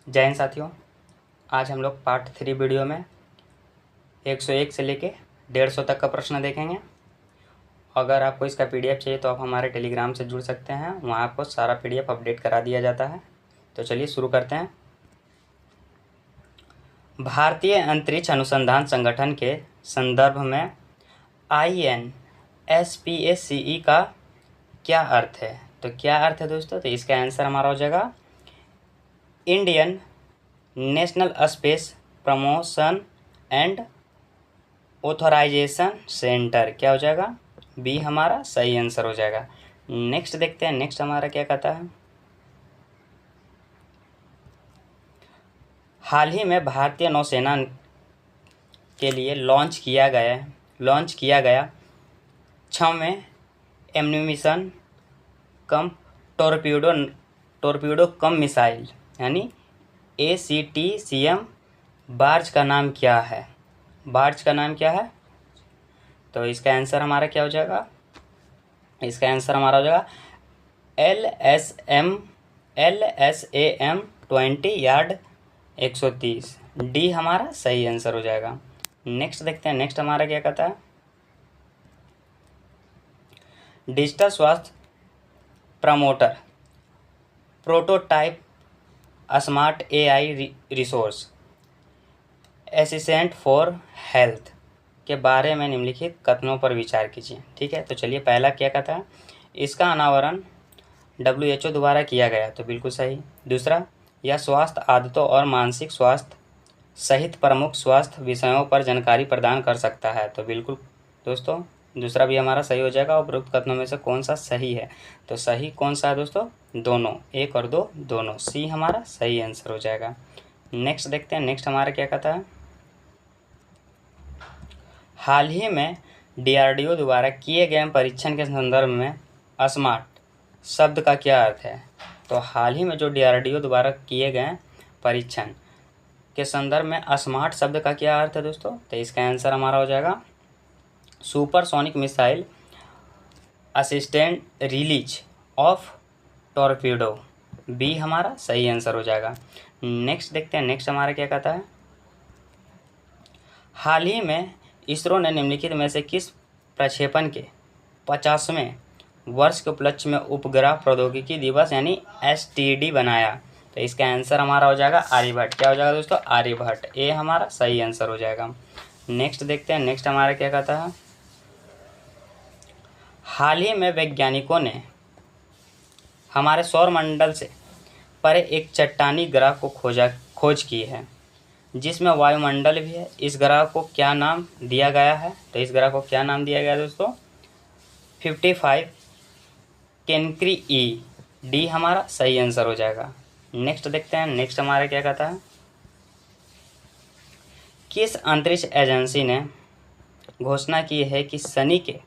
जय हिंद साथियों। आज हम लोग पार्ट 3 वीडियो में 101 से लेके 150 तक का प्रश्न देखेंगे। अगर आपको इसका पीडीएफ चाहिए तो आप हमारे टेलीग्राम से जुड़ सकते हैं, वहाँ आपको सारा पीडीएफ अपडेट करा दिया जाता है। तो चलिए शुरू करते हैं। भारतीय अंतरिक्ष अनुसंधान संगठन के संदर्भ में INSPACE का क्या अर्थ है? तो क्या अर्थ है दोस्तों? तो इसका आंसर हमारा हो जाएगा Indian national space promotion and authorisation centre. क्या हो जाएगा? बी हमारा सही आंसर हो जाएगा। नेक्स्ट देखते हैं, नेक्स्ट हमारा क्या कहता है। हाल ही में भारतीय नौसेना के लिए लॉन्च किया गया 6वें एम्यूनिशन कम टोरपीडो कम मिसाइल यानी ACTCM बार्ज का नाम क्या है? बार्ज का नाम क्या है? तो इसका आंसर हमारा क्या हो जाएगा? इसका आंसर हमारा हो जाएगा LSAM 20 यार्ड 130। डी हमारा सही आंसर हो जाएगा। नेक्स्ट देखते हैं, नेक्स्ट हमारा क्या कहता है। डिजिटल स्वास्थ्य promoter prototype smart AI resource assistant for health के बारे में निम्नलिखित कथनों पर विचार कीजिए। ठीक है, तो चलिए पहला क्या कहता है, इसका अनावरण WHO द्वारा किया गया, तो बिल्कुल सही। दूसरा, यह स्वास्थ्य आदतों और मानसिक स्वास्थ्य सहित प्रमुख स्वास्थ्य विषयों पर जानकारी प्रदान कर सकता है, तो बिल्कुल दोस्तों दूसरा भी हमारा सही हो जाएगा। उपरोक्त कथनों में से कौन सा सही है? तो सही कौन सा है दोस्तों? दोनों, 1 और 2 दोनों। सी हमारा सही आंसर हो जाएगा। नेक्स्ट देखते हैं, नेक्स्ट हमारा क्या कहता है। हाल ही में DRDO द्वारा किए गए परीक्षण के संदर्भ में स्मार्ट शब्द का क्या अर्थ है? तो हाल ही में जो DRDO द्वारा किए गए परीक्षण के संदर्भ में स्मार्ट शब्द का क्या अर्थ है दोस्तों? तो इसका आंसर हमारा हो जाएगा supersonic missile assistant release of torpedo. B हमारा सही आंसर हो जाएगा। नेक्स्ट देखते हैं, नेक्स्ट हमारा क्या कहता है। हाल ही में इसरो ने निम्नलिखित में से किस प्रक्षेपण के 50वें वर्ष के उपलक्ष्य में उपग्रह प्रौद्योगिकी दिवस यानी STD बनाया? तो इसका आंसर हमारा हो जाएगा आर्यभट्ट। क्या हो जाएगा दोस्तों? आर्यभट्ट। ए हमारा सही आंसर हो जाएगा। नेक्स्ट देखते हैं, नेक्स्ट हमारा क्या कहता है। हाल ही में वैज्ञानिकों ने हमारे सौर मंडल से परे एक चट्टानी ग्रह को खोज की है जिसमें वायुमंडल भी है। इस ग्रह को क्या नाम दिया गया है? तो इस ग्रह को क्या नाम दिया गया है दोस्तों? 55 कैनक्री ई। डी हमारा सही आंसर हो जाएगा। नेक्स्ट देखते हैं, नेक्स्ट हमारा क्या कहता है। किस अंतरिक्ष एजेंसी ने घोषणा की है कि शनि के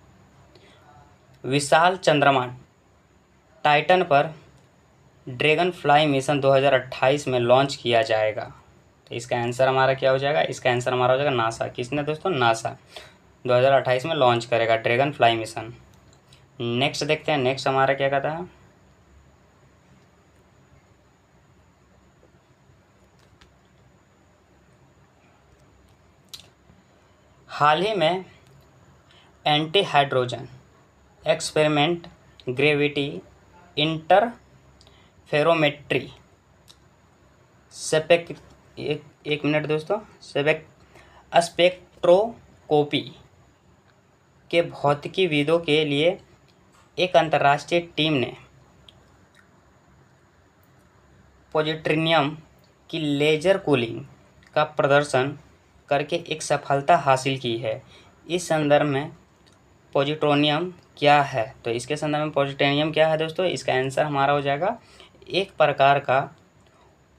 विशाल चंद्रमा टाइटन पर ड्रैगन फ्लाई मिशन 2028 में लॉन्च किया जाएगा? तो इसका आंसर हमारा क्या हो जाएगा? इसका आंसर हमारा हो जाएगा नासा। किसने दोस्तों? नासा 2028 में लॉन्च करेगा ड्रैगन फ्लाई मिशन। नेक्स्ट देखते हैं, नेक्स्ट हमारा क्या कहता है। हाल ही में anti hydrogen experiment gravity interferometry एक मिनट दोस्तों स्पेक्ट्रोस्कोपी के भौतिकीविदों के लिए एक अंतर्राष्ट्रीय टीम ने पॉजिट्रोनियम की लेजर कूलिंग का प्रदर्शन करके एक सफलता हासिल की है। इस संदर्भ में पॉजिट्रोनियम क्या है? तो इसके संदर्भ में पॉजिट्रोनियम क्या है दोस्तों? इसका आंसर हमारा हो जाएगा एक प्रकार का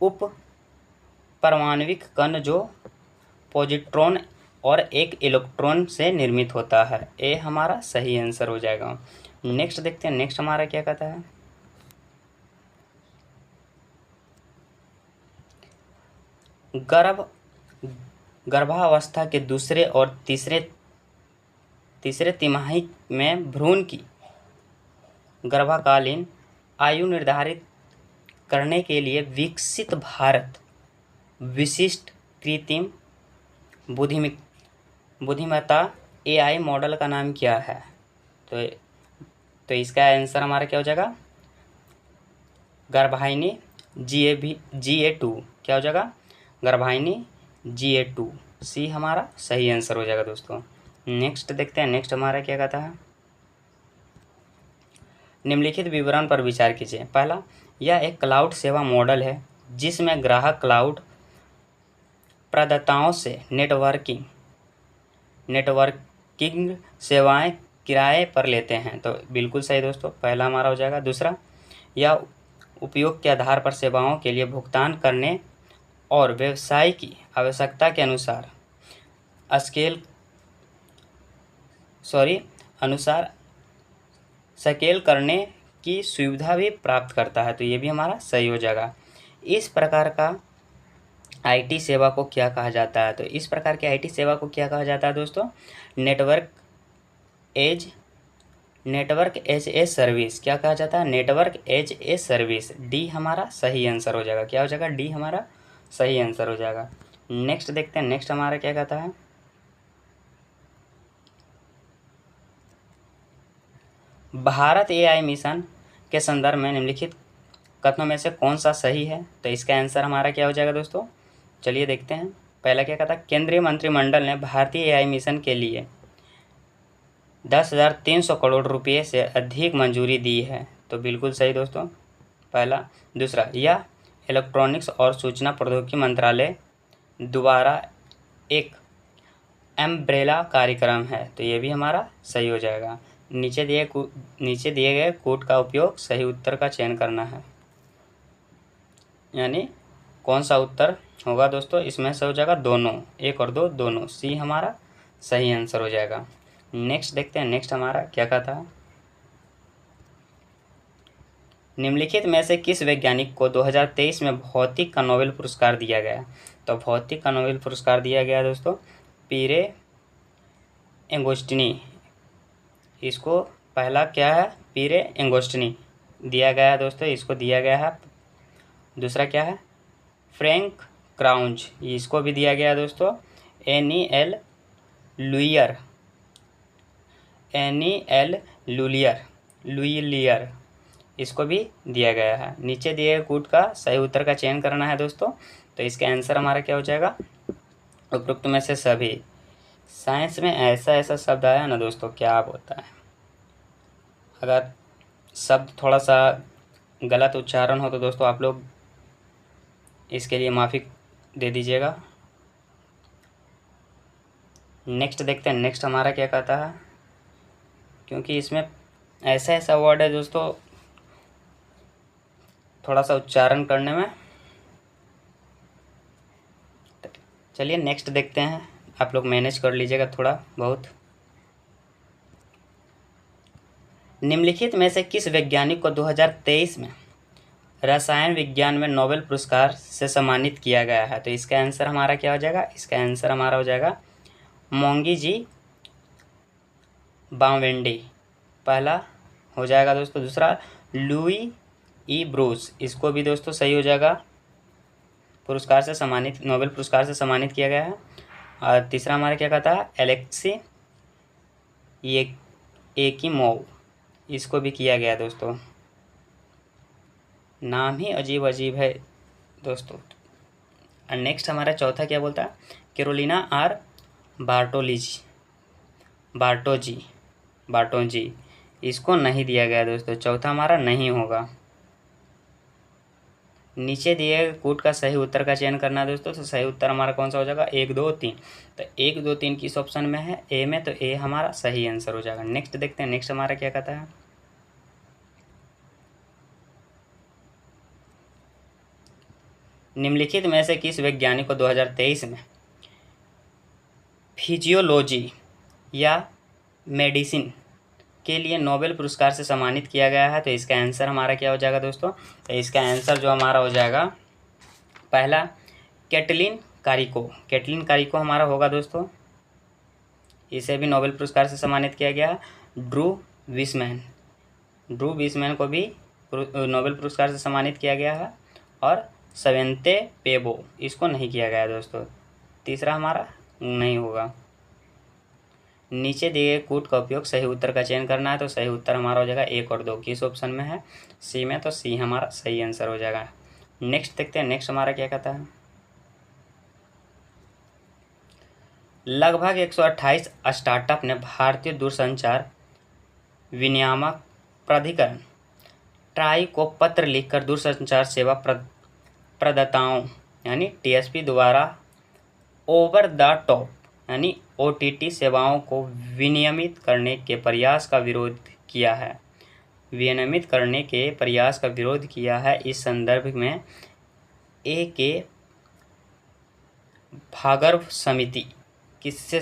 उप परमाणविक कण जो पॉजिट्रॉन और एक इलेक्ट्रॉन से निर्मित होता है। ए हमारा सही आंसर हो जाएगा। नेक्स्ट देखते हैं, नेक्स्ट हमारा क्या कहता है। गर्भावस्था के दूसरे और तीसरे तिमाही में भ्रूण की गर्भकालीन आयु निर्धारित करने के लिए विकसित भारत विशिष्ट कृत्रिम बुद्धिमत्ता AI मॉडल का नाम क्या है? तो इसका आंसर हमारा क्या हो जाएगा? गर्भाइनी GA2 क्या हो जाएगा? गर्भाइनी GA2 सी हमारा सही आंसर हो जाएगा दोस्तों। नेक्स्ट देखते हैं, नेक्स्ट हमारा क्या कहता है, निम्नलिखित विवरण पर विचार कीजिए। पहला, यह एक क्लाउड सेवा मॉडल है जिसमें ग्राहक क्लाउड प्रदाताओं से नेटवर्किंग सेवाएं किराए पर लेते हैं। तो बिल्कुल सही दोस्तों, पहला हमारा हो जाएगा। दूसरा, यह उपयोग के आधार पर सेवाओं के लिए भुगतान करने और व्यवसाय की आवश्यकता के अनुसार स्केल करने की सुविधा भी प्राप्त करता है। तो ये भी हमारा सही हो जाएगा। इस प्रकार का IT सेवा को क्या कहा जाता है? तो इस प्रकार के IT सेवा को क्या कहा जाता है दोस्तों? Network as a service. क्या कहा जाता है? Network as a service. D हमारा सही आंसर हो जाएगा। क्या हो जाएगा? डी हमारा सही आंसर हो जाएगा। नेक्स्ट देखते हैं, नेक्स्ट हमारा क्या कहता है, भारत AI मिशन के संदर्भ में निम्नलिखित कथनों में से कौन सा सही है? तो इसका आंसर हमारा क्या हो जाएगा दोस्तों? चलिए देखते हैं। पहला क्या कहता है, केंद्रीय मंत्रिमंडल ने भारतीय AI मिशन के लिए 10,300 करोड़ रुपये से अधिक मंजूरी दी है। तो बिल्कुल सही दोस्तों, पहला। दूसरा, यह इलेक्ट्रॉनिक्स और सूचना प्रौद्योगिकी मंत्रालय द्वारा एक एम्ब्रेला कार्यक्रम है। तो ये भी हमारा सही हो जाएगा। नीचे दिए गए कोड का उपयोग सही उत्तर का चयन करना है, यानी कौन सा उत्तर होगा दोस्तों? इसमें से हो जाएगा दोनों, 1 और 2 दोनों। सी हमारा सही आंसर हो जाएगा। नेक्स्ट देखते हैं, नेक्स्ट हमारा क्या कहता है, निम्नलिखित में से किस वैज्ञानिक को 2023 में भौतिक का नोबेल पुरस्कार दिया गया? तो भौतिक का नोबेल पुरस्कार दिया गया दोस्तों पीरे एंगोस्टिनी। इसको पहला क्या है? पीरे एंगोस्टिनी दिया गया है दोस्तों, इसको दिया गया है। दूसरा क्या है? फ्रैंक क्राउंज, इसको भी दिया गया है दोस्तों। एनीएल लुलियर, इसको भी दिया गया है। नीचे दिए गए कोड का सही उत्तर का चयन करना है दोस्तों। तो इसका आंसर हमारा क्या हो जाएगा? उपरोक्त में से सभी। साइंस में ऐसा शब्द आया ना दोस्तों, क्या होता है, अगर शब्द थोड़ा सा गलत उच्चारण हो तो दोस्तों आप लोग इसके लिए माफ़ी दे दीजिएगा। नेक्स्ट देखते हैं, नेक्स्ट हमारा क्या कहता है, क्योंकि इसमें ऐसा वर्ड है दोस्तों थोड़ा सा उच्चारण करने में। चलिए नेक्स्ट देखते हैं, आप लोग मैनेज कर लीजिएगा थोड़ा बहुत। निम्नलिखित में से किस वैज्ञानिक को 2023 में रसायन विज्ञान में नोबेल पुरस्कार से सम्मानित किया गया है? तो इसका आंसर हमारा क्या हो जाएगा? इसका आंसर हमारा हो जाएगा मोंगी जी बावेंडी, पहला हो जाएगा दोस्तों। दूसरा, लुई ई ब्रूस, इसको भी दोस्तों सही हो जाएगा, पुरस्कार से सम्मानित, नोबेल पुरस्कार से सम्मानित किया गया है। और तीसरा हमारा क्या कहता है? एलेक्सी एकिमोव, इसको भी किया गया दोस्तों। नाम ही अजीब है दोस्तों। और नेक्स्ट हमारा चौथा क्या बोलता है? कैरोलिना आर बार्टोजी, इसको नहीं दिया गया दोस्तों, चौथा हमारा नहीं होगा। नीचे दिए कोड का सही उत्तर का चयन करना है दोस्तों। तो सही उत्तर हमारा कौन सा हो जाएगा? 1, 2, 3। तो 1, 2, 3 किस ऑप्शन में है? ए में, तो ए हमारा सही आंसर हो जाएगा। नेक्स्ट देखते हैं, नेक्स्ट हमारा क्या कहता है, निम्नलिखित में से किस वैज्ञानिक को 2023 में फिजियोलॉजी या मेडिसिन के लिए नोबेल पुरस्कार से सम्मानित किया गया है? तो इसका आंसर हमारा क्या हो जाएगा दोस्तों? तो इसका आंसर जो हमारा हो जाएगा, पहला कैटलिन कारिको हमारा होगा दोस्तों, इसे भी नोबेल पुरस्कार से सम्मानित किया गया। ड्रू विसमैन को भी नोबेल पुरस्कार से सम्मानित किया गया है। और सवेंते पेबो, इसको नहीं किया गया दोस्तों, तीसरा हमारा नहीं होगा। नीचे दिए गए कूट का उपयोग सही उत्तर का चयन करना है, तो सही उत्तर हमारा हो जाएगा 1 और 2, किस ऑप्शन में है, सी में, तो सी हमारा सही आंसर हो जाएगा। नेक्स्ट देखते हैं, नेक्स्ट हमारा क्या कहता है। लगभग 128 स्टार्टअप ने भारतीय दूरसंचार विनियामक प्राधिकरण ट्राई को पत्र लिखकर दूरसंचार सेवा प्रदाताओं यानी टीएसपी द्वारा ओवर द टॉप यानी ओटीटी सेवाओं को विनियमित करने के प्रयास का विरोध किया है। विनियमित करने के प्रयास का विरोध किया है। इस संदर्भ में ए के भागर्भ समिति किससे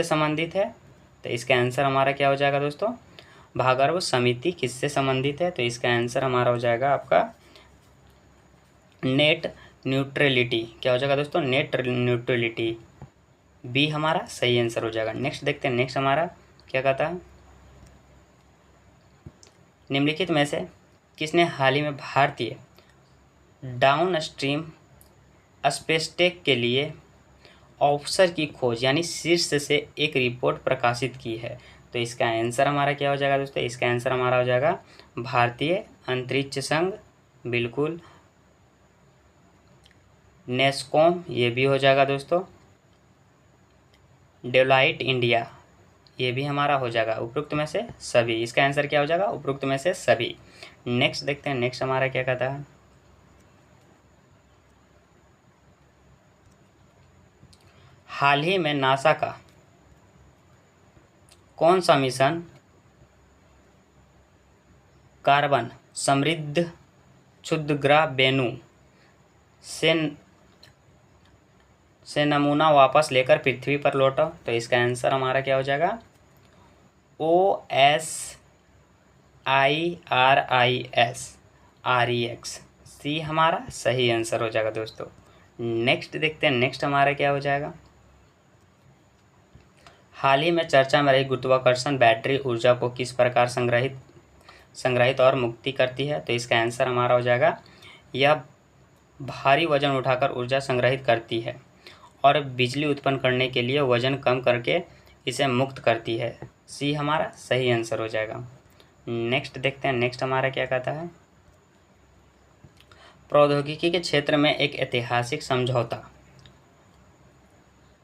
संबंधित है, तो इसका आंसर हमारा क्या हो जाएगा दोस्तों, भागर्भ समिति किससे संबंधित है, तो इसका आंसर हमारा हो जाएगा आपका नेट न्यूट्रलिटी, क्या हो जाएगा दोस्तों, नेट न्यूट्रलिटी, बी हमारा सही आंसर हो जाएगा। नेक्स्ट देखते हैं, नेक्स्ट हमारा क्या कहता है। निम्नलिखित में से किसने हाल ही में भारतीय डाउन स्ट्रीम स्पेसटेक के लिए अवसर की खोज यानी शीर्ष से एक रिपोर्ट प्रकाशित की है, तो इसका आंसर हमारा क्या हो जाएगा दोस्तों, इसका आंसर हमारा हो जाएगा भारतीय अंतरिक्ष संघ, बिल्कुल, नेस्कॉम ये भी हो जाएगा दोस्तों, डेलोइट इंडिया ये भी हमारा हो जाएगा, उपरोक्त में से सभी, इसका आंसर क्या हो जाएगा, उपरोक्त में से सभी। नेक्स्ट देखते हैं, नेक्स्ट हमारा क्या कहता है। हाल ही में नासा का कौन सा मिशन कार्बन समृद्ध क्षुद्रग्रह वेनु से नमूना वापस लेकर पृथ्वी पर लौटा, तो इसका आंसर हमारा क्या हो जाएगा, OSIRIS सी हमारा सही आंसर हो जाएगा दोस्तों। नेक्स्ट देखते हैं, नेक्स्ट हमारा क्या हो जाएगा। हाल ही में चर्चा में रही गुरुत्वाकर्षण बैटरी ऊर्जा को किस प्रकार संग्रहित और मुक्ति करती है, तो इसका आंसर हमारा हो जाएगा, यह भारी वजन उठाकर ऊर्जा संग्रहित करती है और बिजली उत्पन्न करने के लिए वजन कम करके इसे मुक्त करती है, सी हमारा सही आंसर हो जाएगा। नेक्स्ट देखते हैं, नेक्स्ट हमारा क्या कहता है। प्रौद्योगिकी के क्षेत्र में एक ऐतिहासिक समझौता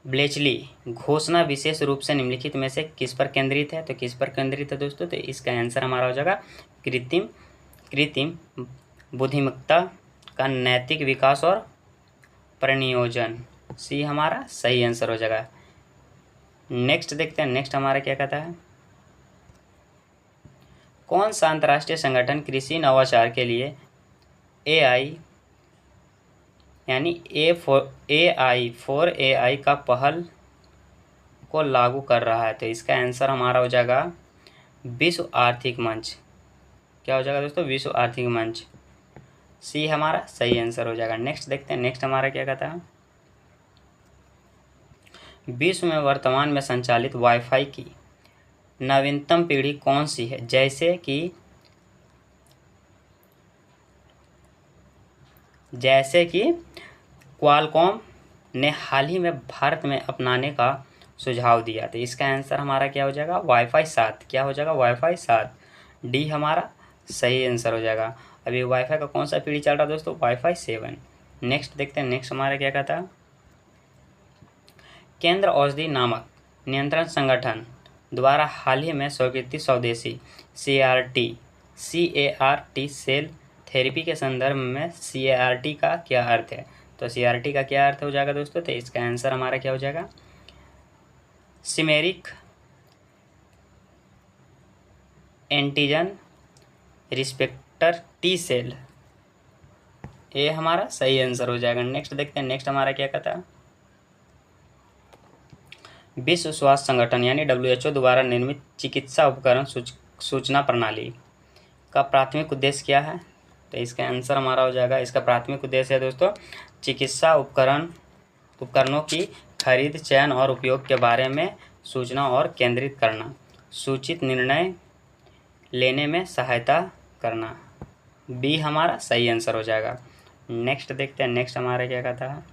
ब्लेचली घोषणा विशेष रूप से निम्नलिखित में से किस पर केंद्रित है, तो किस पर केंद्रित है दोस्तों, तो इसका आंसर हमारा हो जाएगा कृत्रिम बुद्धिमत्ता का नैतिक विकास और परिनियोजन, सी हमारा सही आंसर हो जाएगा। नेक्स्ट देखते हैं, नेक्स्ट हमारा क्या कहता है। कौन सा अंतर्राष्ट्रीय संगठन कृषि नवाचार के लिए AI यानी AI का पहल को लागू कर रहा है, तो इसका आंसर हमारा हो जाएगा विश्व आर्थिक मंच, क्या हो जाएगा दोस्तों, विश्व आर्थिक मंच, सी हमारा सही आंसर हो जाएगा। नेक्स्ट देखते हैं, नेक्स्ट हमारा क्या कहता है। विश्व में वर्तमान में संचालित वाईफाई की नवीनतम पीढ़ी कौन सी है, जैसे कि क्वालकॉम ने हाल ही में भारत में अपनाने का सुझाव दिया, तो इसका आंसर हमारा क्या हो जाएगा, वाईफाई 7, क्या हो जाएगा, वाईफाई 7, डी हमारा सही आंसर हो जाएगा। अभी वाईफाई का कौन सा पीढ़ी चल रहा है दोस्तों, वाईफाई 7। नेक्स्ट देखते हैं, नेक्स्ट हमारा क्या कहता है। केंद्र औषधि नामक नियंत्रण संगठन द्वारा हाल ही में स्वीकृत स्वदेशी CAR-T सेल थेरेपी के संदर्भ में CAR-T का क्या अर्थ है, तो CAR-T का क्या अर्थ हो जाएगा दोस्तों, तो इसका आंसर हमारा क्या हो जाएगा, सिमेरिक एंटीजन रिस्पेक्टर T सेल, ये हमारा सही आंसर हो जाएगा। नेक्स्ट देखते हैं, नेक्स्ट हमारा क्या कहता है। विश्व स्वास्थ्य संगठन यानी WHO द्वारा निर्मित चिकित्सा उपकरण सूचना प्रणाली का प्राथमिक उद्देश्य क्या है, तो इसका आंसर हमारा हो जाएगा, इसका प्राथमिक उद्देश्य है दोस्तों चिकित्सा उपकरणों की खरीद, चयन और उपयोग के बारे में सूचना और केंद्रित करना, सूचित निर्णय लेने में सहायता करना, बी हमारा सही आंसर हो जाएगा। नेक्स्ट देखते हैं, नेक्स्ट हमारा क्या कहता है,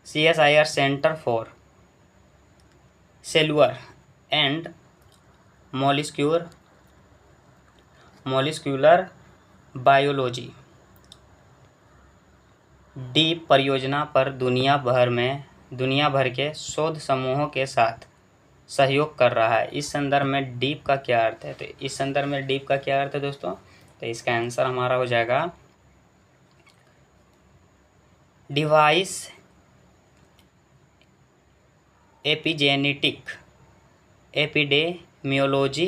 CSIR centre for cellular and molecular biology deep परियोजना पर दुनिया भर के शोध समूहों के साथ सहयोग कर रहा है। इस संदर्भ में डीप का क्या अर्थ है? तो इस संदर्भ में डीप का क्या अर्थ है दोस्तों? तो इसका आंसर हमारा हो जाएगा डिवाइस एपिजेनेटिक एपिडेमियोलॉजी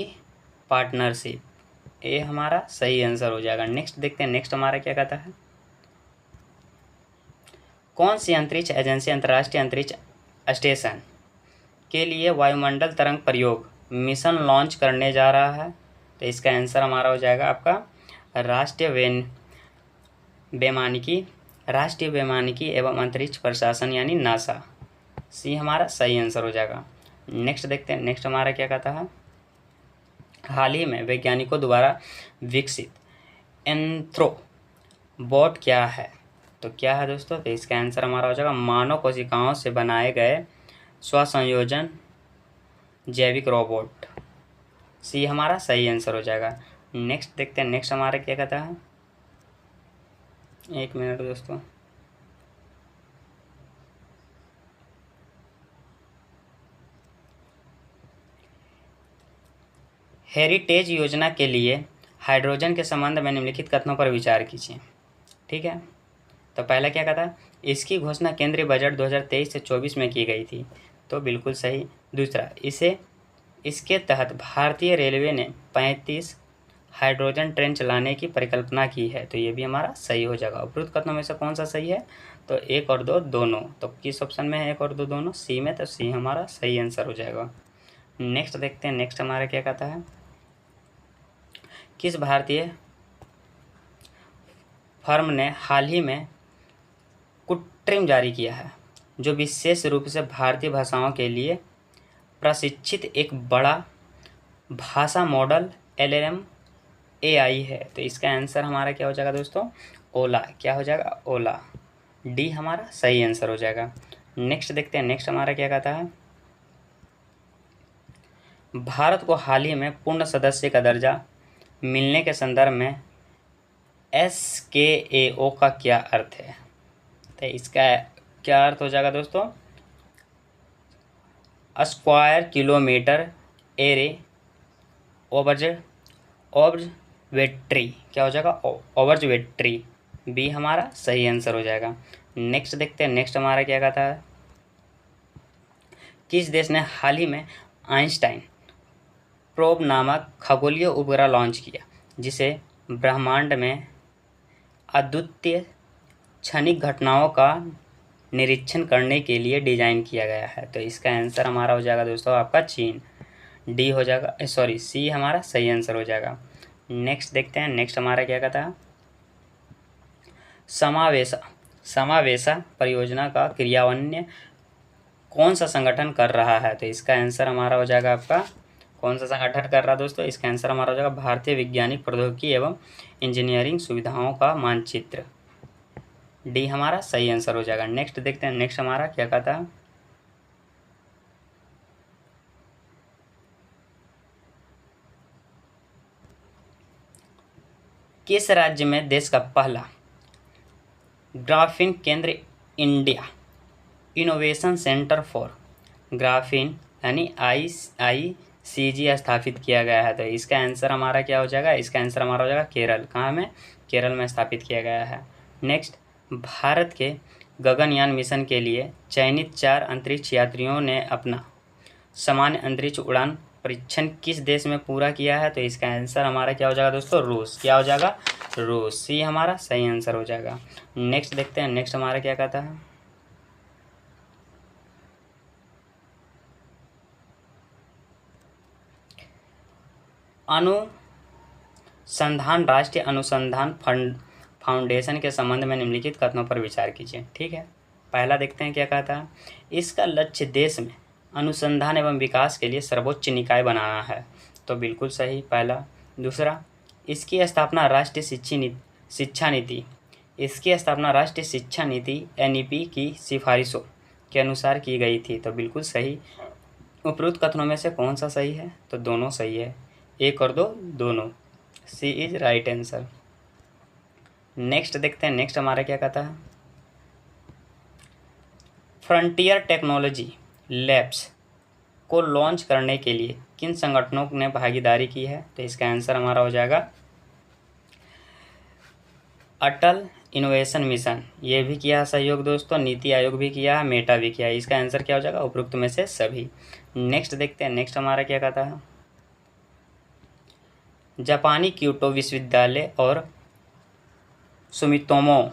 पार्टनरशिप, ये हमारा सही आंसर हो जाएगा। नेक्स्ट देखते हैं, नेक्स्ट हमारा क्या कहता है, कौन सी अंतरिक्ष एजेंसी अंतर्राष्ट्रीय अंतरिक्ष स्टेशन के लिए वायुमंडल तरंग प्रयोग मिशन लॉन्च करने जा रहा है? तो इसका आंसर हमारा हो जाएगा आपका राष्ट्रीय वैमानिकी एवं अंतरिक्ष प्रशासन यानी नासा, सी हमारा सही आंसर हो जाएगा। नेक्स्ट देखते हैं, नेक्स्ट हमारा क्या कहता है, हाल ही में वैज्ञानिकों द्वारा विकसित एंथ्रोबॉट क्या है? तो क्या है दोस्तों? तो इसका आंसर हमारा हो जाएगा मानव कोशिकाओं से बनाए गए स्वसंयोजन जैविक रोबोट, सी हमारा सही आंसर हो जाएगा। नेक्स्ट देखते हैं, नेक्स्ट हमारा क्या कहता है, एक मिनट दोस्तों, हेरिटेज योजना के लिए हाइड्रोजन के संबंध में निम्नलिखित कथनों पर विचार कीजिए। ठीक है, तो पहला क्या कहता है, इसकी घोषणा केंद्रीय बजट 2023 से 24 में की गई थी, तो बिल्कुल सही। दूसरा, इसके तहत भारतीय रेलवे ने 35 हाइड्रोजन ट्रेन चलाने की परिकल्पना की है, तो ये भी हमारा सही हो जाएगा। उपरोक्त कथनों में से कौन सा सही है? तो 1 और 2 दोनों, तो किस ऑप्शन में है 1 और 2 दोनों? सी में, तो सी हमारा सही आंसर हो जाएगा। नेक्स्ट देखते हैं, नेक्स्ट हमारा क्या कहता है, किस भारतीय फर्म ने हाल ही में कुट्रिम जारी किया है, जो विशेष रूप से भारतीय भाषाओं के लिए प्रशिक्षित एक बड़ा भाषा मॉडल LLM AI है? तो इसका आंसर हमारा क्या हो जाएगा दोस्तों? ओला। क्या हो जाएगा? ओला, डी हमारा सही आंसर हो जाएगा। नेक्स्ट देखते हैं, नेक्स्ट हमारा क्या कहता है, भारत को हाल ही में पूर्ण सदस्य का दर्जा मिलने के संदर्भ में SKAO का क्या अर्थ है? तो इसका क्या अर्थ हो जाएगा दोस्तों? स्क्वायर किलोमीटर एरे ऑब्जर्वेटरी, क्या हो जाएगा? ऑब्जर्वेटरी, बी हमारा सही आंसर हो जाएगा। नेक्स्ट देखते हैं, नेक्स्ट हमारा क्या कहता है, किस देश ने हाल ही में आइंस्टाइन प्रोब नामक खगोलीय उपग्रह लॉन्च किया, जिसे ब्रह्मांड में अद्वितीय क्षणिक घटनाओं का निरीक्षण करने के लिए डिजाइन किया गया है? तो इसका आंसर हमारा हो जाएगा दोस्तों आपका चीन, डी हो जाएगा, सॉरी सी हमारा सही आंसर हो जाएगा। नेक्स्ट देखते हैं, नेक्स्ट हमारा क्या कहता है, समावेशा परियोजना का क्रियान्वयन कौन सा संगठन कर रहा है? तो इसका आंसर हमारा हो जाएगा आपका, कौन सा संगठन कर रहा है दोस्तों? इसका आंसर हमारा हो जाएगा भारतीय वैज्ञानिक प्रौद्योगिकी एवं इंजीनियरिंग सुविधाओं का मानचित्र, डी हमारा सही आंसर हो जाएगा। नेक्स्ट देखते हैं, नेक्स्ट हमारा क्या कहता है, किस राज्य में देश का पहला ग्राफीन केंद्र India innovation centre for graphene यानी ICG स्थापित किया गया है? तो इसका आंसर हमारा क्या हो जाएगा? इसका आंसर हमारा हो जाएगा केरल। कहाँ में? केरल में स्थापित किया गया है। नेक्स्ट, भारत के गगनयान मिशन के लिए चयनित 4 अंतरिक्ष यात्रियों ने अपना सामान्य अंतरिक्ष उड़ान परीक्षण किस देश में पूरा किया है? तो इसका आंसर हमारा क्या हो जाएगा दोस्तों? रूस। क्या हो जाएगा? रूस, सी हमारा सही आंसर हो जाएगा। नेक्स्ट देखते हैं, नेक्स्ट हमारा क्या कहता है, अनुसंधान राष्ट्रीय अनुसंधान फाउंडेशन के संबंध में निम्नलिखित कथनों पर विचार कीजिए। ठीक है, पहला देखते हैं क्या कहता है, इसका लक्ष्य देश में अनुसंधान एवं विकास के लिए सर्वोच्च निकाय बनाना है, तो बिल्कुल सही पहला। दूसरा, इसकी स्थापना राष्ट्रीय शिक्षा नीति NEP की सिफारिशों के अनुसार की गई थी, तो बिल्कुल सही। उपरोक्त कथनों में से कौन सा सही है, तो दोनों सही है, 1 और 2 दोनों। C is right answer. Next देखते हैं, नेक्स्ट हमारा क्या कहता है। फ्रंटियर टेक्नोलॉजी लैब्स को लॉन्च करने के लिए किन संगठनों ने भागीदारी की है, तो इसका आंसर हमारा हो जाएगा अटल इनोवेशन मिशन, ये भी किया है सहयोग दोस्तों, नीति आयोग भी किया है, मेटा भी किया है। इसका आंसर क्या हो जाएगा, उपरोक्त में से सभी। नेक्स्ट देखते हैं, नेक्स्ट हमारा क्या कहता है। जापानी क्योटो विश्वविद्यालय और सुमितोमो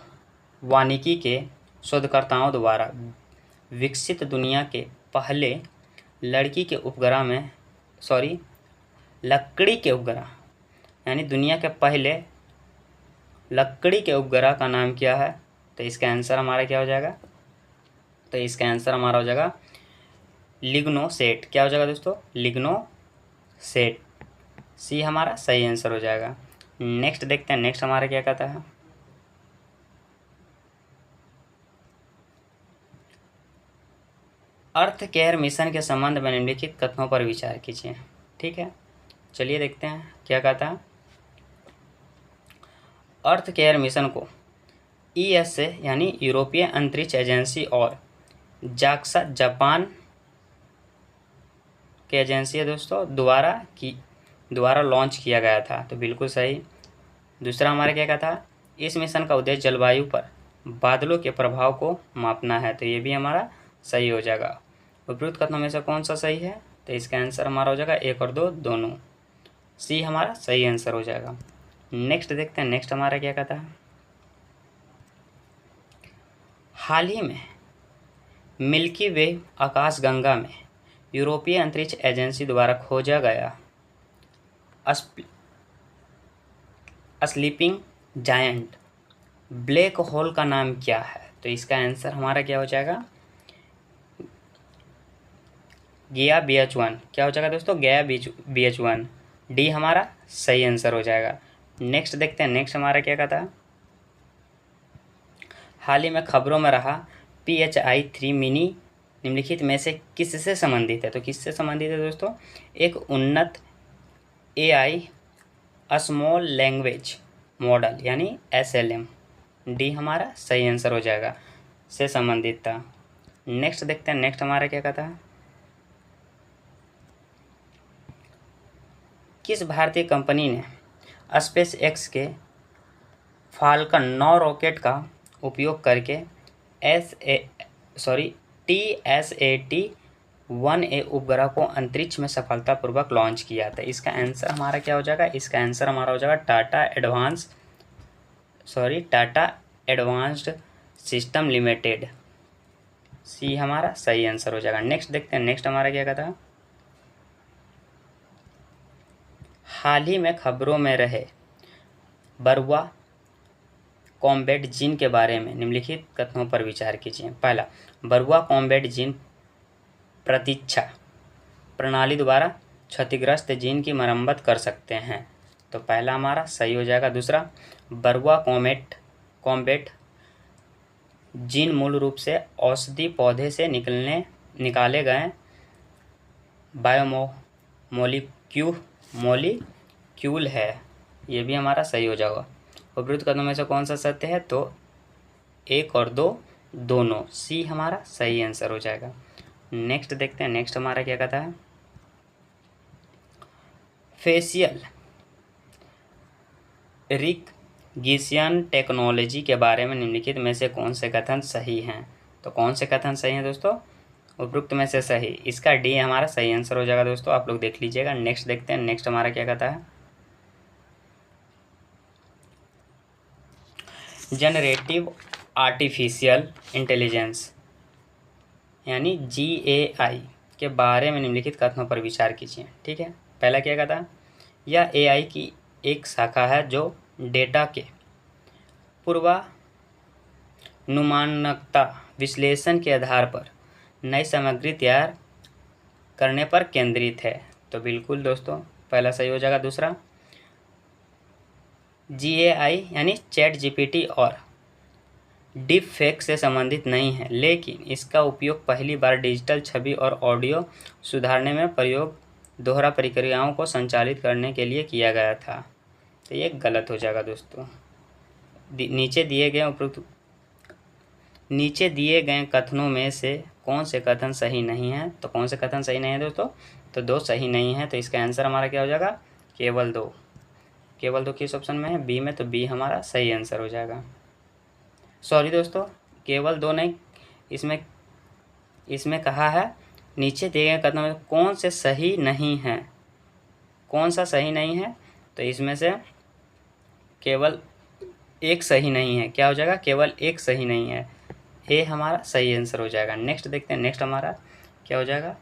वानिकी के शोधकर्ताओं द्वारा विकसित दुनिया के पहले लकड़ी के उपग्रह यानी दुनिया के पहले लकड़ी के उपग्रह का नाम क्या है, तो इसका आंसर हमारा क्या हो जाएगा, तो इसका आंसर हमारा हो जाएगा लिग्नोसेट। क्या हो जाएगा दोस्तों, लिग्नोसेट। C हमारा सही आंसर हो जाएगा। नेक्स्ट देखते हैं, नेक्स्ट हमारा क्या कहता है। अर्थ केयर मिशन के संबंध में निम्नलिखित कथनों पर विचार कीजिए। ठीक है, चलिए देखते हैं क्या कहता है। अर्थ केयर मिशन को ESA यानी यूरोपीय अंतरिक्ष एजेंसी और JAXA जापान की एजेंसी है दोस्तों द्वारा लॉन्च किया गया था, तो बिल्कुल सही। दूसरा हमारा क्या कहता है, इस मिशन का उद्देश्य जलवायु पर बादलों के प्रभाव को मापना है, तो ये भी हमारा सही हो जाएगा। उपरोक्त कथनों में से कौन सा सही है, तो इसका आंसर हमारा हो जाएगा 1 और 2 दोनों। C हमारा सही आंसर हो जाएगा। नेक्स्ट देखते हैं, नेक्स्ट हमारा क्या कहता है। हाल ही में मिल्की वे आकाशगंगा में यूरोपीय अंतरिक्ष एजेंसी द्वारा खोजा गया स्लीपिंग जायंट ब्लैक होल का नाम क्या है, तो इसका आंसर हमारा क्या हो जाएगा, गया BH1। क्या हो जाएगा दोस्तों, गया BH1। D हमारा सही आंसर हो जाएगा। नेक्स्ट देखते हैं, नेक्स्ट हमारा क्या कहता है। हाल ही में खबरों में रहा PHI-3 मिनी निम्नलिखित में से किससे संबंधित है, तो किससे संबंधित है दोस्तों, एक उन्नत AI स्मॉल लैंग्वेज मॉडल यानी SLM। D हमारा सही आंसर हो जाएगा, से संबंधित था। नेक्स्ट देखते हैं, नेक्स्ट हमारा क्या कहता है। किस भारतीय कंपनी ने SpaceX के फाल्कन 9 रॉकेट का उपयोग करके TSAT-1A उपग्रह को अंतरिक्ष में सफलतापूर्वक लॉन्च किया था, इसका आंसर हमारा क्या हो जाएगा, इसका आंसर हमारा हो जाएगा Tata advanced system limited. C हमारा सही आंसर हो जाएगा। नेक्स्ट देखते हैं, नेक्स्ट हमारा क्या कहता है। हाल ही में खबरों में रहे बरुआ कॉम्बैट जीन के बारे में निम्नलिखित कथनों पर विचार कीजिए। पहला, बरुआ कॉम्बैट जीन प्रतीक्षा प्रणाली द्वारा क्षतिग्रस्त जीन की मरम्मत कर सकते हैं, तो पहला हमारा सही हो जाएगा। दूसरा, बरुआ कॉम्बैट जीन मूल रूप से औषधि पौधे से निकाले गए बायोमोलिक्यूल है, ये भी हमारा सही हो जाएगा। उपरोक्त कथनों में से कौन सा सत्य है, तो 1 और 2 दोनों। C हमारा सही आंसर हो जाएगा। नेक्स्ट देखते हैं, नेक्स्ट हमारा क्या कहता है। फेशियल रिकग्निशन टेक्नोलॉजी के बारे में निम्नलिखित में से कौन से कथन सही हैं, तो कौन से कथन सही हैं दोस्तों, उपरोक्त में से सही, इसका D हमारा सही आंसर हो जाएगा दोस्तों, आप लोग देख लीजिएगा। नेक्स्ट देखते हैं, नेक्स्ट हमारा क्या कहता है। जनरेटिव आर्टिफिशियल इंटेलिजेंस यानी GAI के बारे में निम्नलिखित कथनों पर विचार कीजिए। ठीक है, पहला क्या कहता है, यह AI की एक शाखा है जो डेटा के पूर्वानुमानकता विश्लेषण के आधार पर नई सामग्री तैयार करने पर केंद्रित है। तो बिल्कुल दोस्तों पहला सही हो जाएगा। दूसरा, GAI यानी चैट GPT और डीप फेक से संबंधित नहीं है, लेकिन इसका उपयोग पहली बार डिजिटल छवि और ऑडियो सुधारने में प्रयोग दोहरा प्रक्रियाओं को संचालित करने के लिए किया गया था। तो ये गलत हो जाएगा दोस्तों। नीचे दिए गए कथनों में से कौन से कथन सही नहीं है? तो कौन से कथन सही नहीं है दोस्तों? तो दो सही नहीं है, तो इसका आंसर हमारा क्या हो जाएगा? केवल दो। केवल दो किस ऑप्शन में है? बी में। तो बी हमारा सही आंसर हो जाएगा। सॉरी दोस्तों, केवल दो नहीं, इसमें कहा है नीचे दिए गए कथनों में कौन से सही नहीं है। कौन सा सही नहीं है? तो इसमें से केवल एक सही नहीं है। क्या हो जाएगा? केवल एक सही नहीं है। ए हमारा सही आंसर हो जाएगा। नेक्स्ट देखते हैं, नेक्स्ट हमारा क्या हो जाएगा?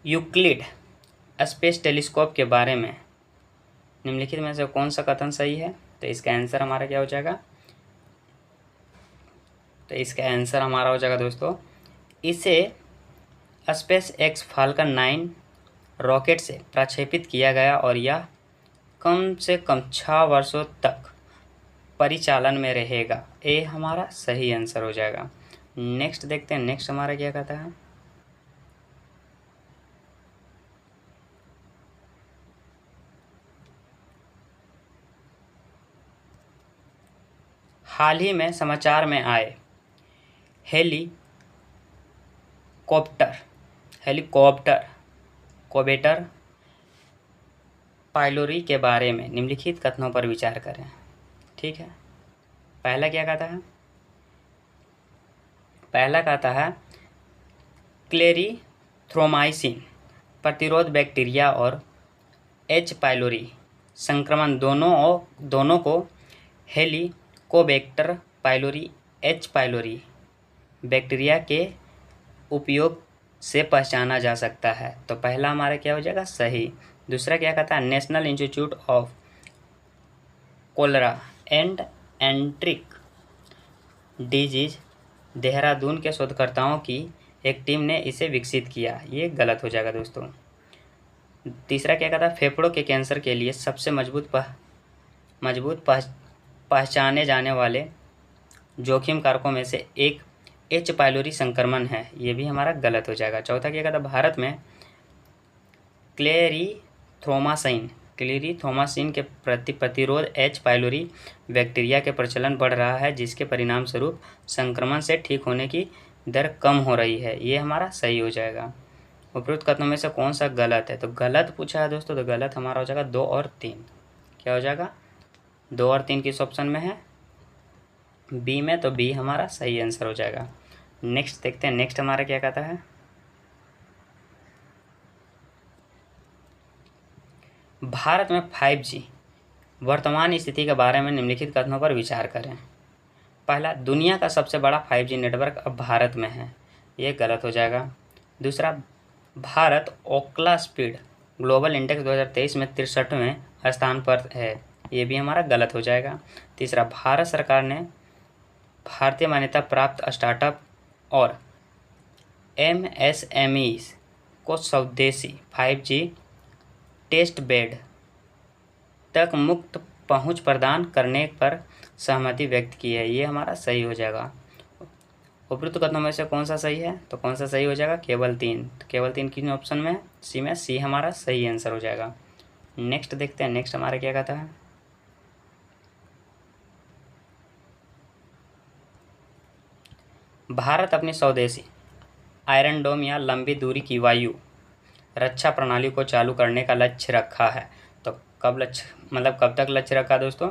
यूक्लिड स्पेस टेलीस्कोप के बारे में निम्नलिखित में से कौन सा कथन सही है? तो इसका आंसर हमारा क्या हो जाएगा? तो इसका आंसर हमारा हो जाएगा दोस्तों, इसे स्पेस एक्स फाल्कन 9 रॉकेट से प्रक्षेपित किया गया और यह कम से कम 6 वर्षों तक परिचालन में रहेगा। ए हमारा सही आंसर हो जाएगा। नेक्स्ट देखते हैं, नेक्स्ट हमारा क्या कहता है? हाल ही में समाचार में आए हेलीकॉप्टर पायलोरी के बारे में निम्नलिखित कथनों पर विचार करें। ठीक है, पहला क्या कहता है? पहला कहता है क्लेरीथ्रोमाइसिन प्रतिरोध बैक्टीरिया और एच पायलोरी संक्रमण दोनों को Helicobacter pylori H pylori bacteria के उपयोग से पहचाना जा सकता है। तो पहला हमारा क्या हो जाएगा? सही। दूसरा क्या कहता है? National institute of cholera and enteric disease Dehradun के शोधकर्ताओं की एक टीम ने इसे विकसित किया। ये गलत हो जाएगा दोस्तों। तीसरा क्या कहता है? फेफड़ों के कैंसर के लिए सबसे मजबूत पहचाने जाने वाले जोखिम कारकों में से एक एच पायलोरी संक्रमण है। ये भी हमारा गलत हो जाएगा। चौथा क्या कहता है? भारत में क्लेरीथ्रोमासिन के प्रति प्रतिरोध एच पायलोरी बैक्टीरिया के प्रचलन बढ़ रहा है, जिसके परिणाम स्वरूप संक्रमण से ठीक होने की दर कम हो रही है। ये हमारा सही हो जाएगा। उपरोक्त कथनों में से कौन सा गलत है? तो गलत पूछा है दोस्तों, तो गलत हमारा हो जाएगा 2 और 3। क्या हो जाएगा? 2 और 3 किस ऑप्शन में है? बी में। तो बी हमारा सही आंसर हो जाएगा। नेक्स्ट देखते हैं, नेक्स्ट हमारा क्या कहता है? भारत में 5G वर्तमान स्थिति के बारे में निम्नलिखित कथनों पर विचार करें। पहला, दुनिया का सबसे बड़ा 5G नेटवर्क अब भारत में है। ये गलत हो जाएगा। दूसरा, भारत ओक्ला स्पीड ग्लोबल इंडेक्स 2023 में 63वें स्थान पर है। ये भी हमारा गलत हो जाएगा। तीसरा, भारत सरकार ने भारतीय मान्यता प्राप्त स्टार्टअप और MSMEs को स्वदेशी 5G टेस्ट बेड तक मुक्त पहुंच प्रदान करने पर सहमति व्यक्त की है। ये हमारा सही हो जाएगा। उपरोक्त कथनों में से कौन सा सही है? तो कौन सा सही हो जाएगा? केवल 3। तो केवल 3 किन ऑप्शन में? सी में। सी हमारा सही आंसर हो जाएगा। नेक्स्ट देखते हैं, नेक्स्ट हमारा क्या कहता है? भारत अपनी स्वदेशी आयरन डोम या लंबी दूरी की वायु रक्षा प्रणाली को चालू करने का लक्ष्य रखा है। तो कब तक लक्ष्य रखा दोस्तों?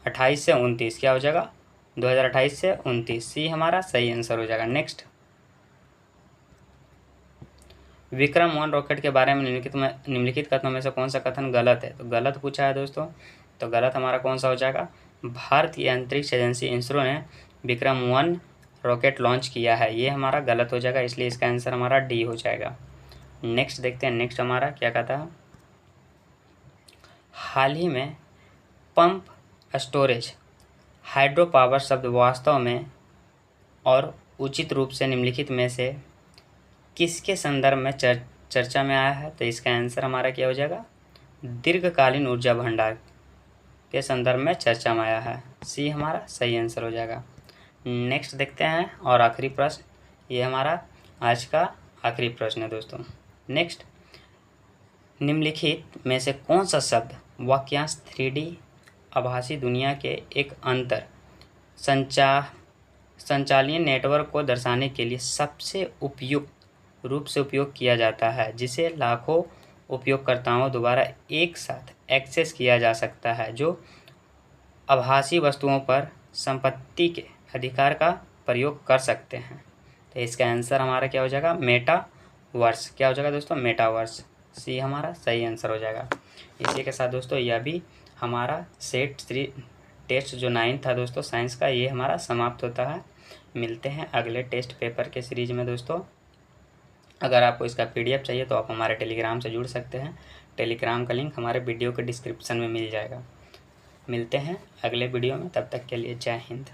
28 से 29। क्या हो जाएगा? 2028 से 29। सी हमारा सही आंसर हो जाएगा। नेक्स्ट, विक्रम-1 रॉकेट के बारे में निम्नलिखित कथनों में से कौन सा कथन गलत है? तो गलत पूछा है दोस्तों, तो गलत हमारा कौन सा हो जाएगा? भारतीय अंतरिक्ष एजेंसी इसरो ने विक्रम-1 रॉकेट लॉन्च किया है। ये हमारा गलत हो जाएगा, इसलिए इसका आंसर हमारा डी हो जाएगा। नेक्स्ट देखते हैं, नेक्स्ट हमारा क्या कहता है? हाल ही में पंप स्टोरेज हाइड्रो पावर शब्द वास्तव में और उचित रूप से निम्नलिखित में से किसके संदर्भ में चर्चा में आया है? तो इसका आंसर हमारा क्या हो जाएगा? दीर्घकालीन ऊर्जा भंडार के संदर्भ में चर्चा में आया है। सी हमारा सही आंसर हो जाएगा। नेक्स्ट देखते हैं और आखिरी प्रश्न, ये हमारा आज का आखिरी प्रश्न है दोस्तों। नेक्स्ट, निम्नलिखित में से कौन सा शब्द वाक्यांश 3D आभासी दुनिया के एक अंतर संचालित नेटवर्क को दर्शाने के लिए सबसे उपयुक्त रूप से उपयोग किया जाता है, जिसे लाखों उपयोगकर्ताओं द्वारा एक साथ एक्सेस किया जा सकता है, जो आभासी वस्तुओं पर संपत्ति के अधिकार का प्रयोग कर सकते हैं? तो इसका आंसर हमारा क्या हो जाएगा? मेटावर्स। क्या हो जाएगा दोस्तों? मेटावर्स। सी हमारा सही आंसर हो जाएगा। इसी के साथ दोस्तों यह भी हमारा सेट 3 टेस्ट जो 9 था दोस्तों साइंस का, ये हमारा समाप्त होता है। मिलते हैं अगले टेस्ट पेपर के सीरीज में दोस्तों। अगर आपको इसका PDF चाहिए तो आप हमारे टेलीग्राम से जुड़ सकते हैं। टेलीग्राम का लिंक हमारे वीडियो के डिस्क्रिप्शन में मिल जाएगा। मिलते हैं अगले वीडियो में, तब तक के लिए जय हिंद।